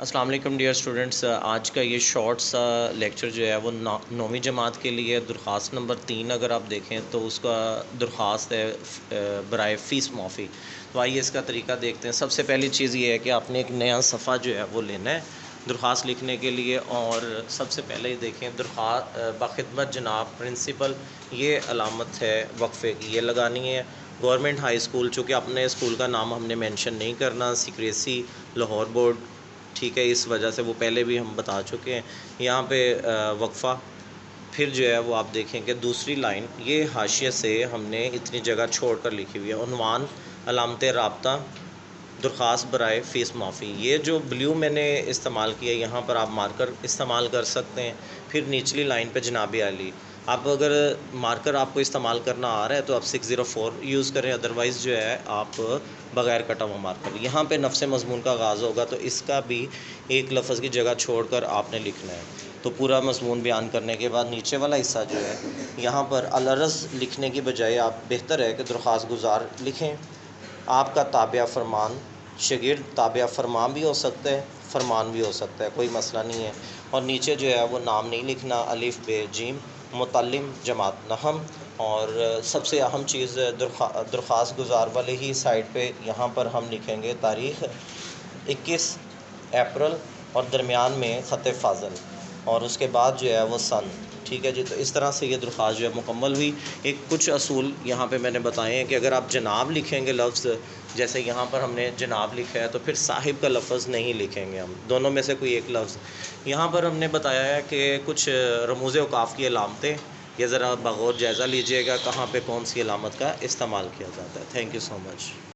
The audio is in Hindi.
अस्सलाम वालेकुम डियर स्टूडेंट्स। आज का ये शॉर्ट सा लेक्चर जो है वो नौवीं जमात के लिए दरख्वास्त नंबर 3 अगर आप देखें तो उसका दरख्वास्त है बराए फ़ीस माफ़ी। तो आइए इसका तरीका देखते हैं। सबसे पहली चीज़ ये है कि आपने एक नया सफ़ा जो है वो लेना है दरख्वास्त लिखने के लिए। और सबसे पहले ही देखें दरख्वास्त बाखिदमत जनाब प्रिंसिपल, ये अलामत है वक्फ़े की, ये लगानी है। गवर्नमेंट हाई स्कूल, चूँकि अपने स्कूल का नाम हमने मेंशन नहीं करना, सीक्रेसी लाहौर बोर्ड, ठीक है, इस वजह से वो पहले भी हम बता चुके हैं। यहाँ पे वक्फ़ा, फिर जो है वो आप देखें कि दूसरी लाइन ये हाशिए से हमने इतनी जगह छोड़ कर लिखी हुई है, उन्वान अलामत राब्ता दरख्वास्त बराए फ़ीस माफ़ी। ये जो ब्लू मैंने इस्तेमाल किया, यहाँ पर आप मार्कर इस्तेमाल कर सकते हैं। फिर निचली लाइन पे जनाब आली, आप अगर मार्कर आपको इस्तेमाल करना आ रहा है तो आप 604 यूज़ करें, अदरवाइज़ जो है आप बग़ैर कटा हुआ मार्कर। यहाँ पे नफ्स मज़मून का आगाज़ होगा तो इसका भी एक लफ्ज़ की जगह छोड़कर आपने लिखना है। तो पूरा मज़मून बयान करने के बाद नीचे वाला हिस्सा जो है यहाँ पर अलरज़ लिखने की बजाय आप बेहतर है कि दरख्वास्त गुज़ार लिखें। आपका ताबिया फरमान, शागिर्द ताबिया फरमान भी हो सकता है, फरमान भी हो सकता है, कोई मसला नहीं है। और नीचे जो है वो नाम नहीं लिखना, अलिफ बे जीम, मुतल्लिम जमात नहम। और सबसे अहम चीज़ दरख्वास्त गुज़ार वाले ही साइड पे यहाँ पर हम लिखेंगे तारीख़ 21 अप्रैल और दरमियान में ख़त फ़ाज़ल, और उसके बाद जो है वो सन। ठीक है जी। तो इस तरह से ये दरख्वास्त जो है मुकम्मल हुई। एक कुछ असूल यहाँ पे मैंने बताए हैं कि अगर आप जनाब लिखेंगे लफ्ज़, जैसे यहाँ पर हमने जनाब लिखा है, तो फिर साहिब का लफ्ज़ नहीं लिखेंगे हम, दोनों में से कोई एक लफ्ज़। यहाँ पर हमने बताया है कि कुछ रमूज़ औक़ाफ़ की अलामतें, ये ज़रा बग़ौर जायज़ा लीजिएगा कहाँ पे कौन सी अलामत का इस्तेमाल किया जाता है। Thank you so much.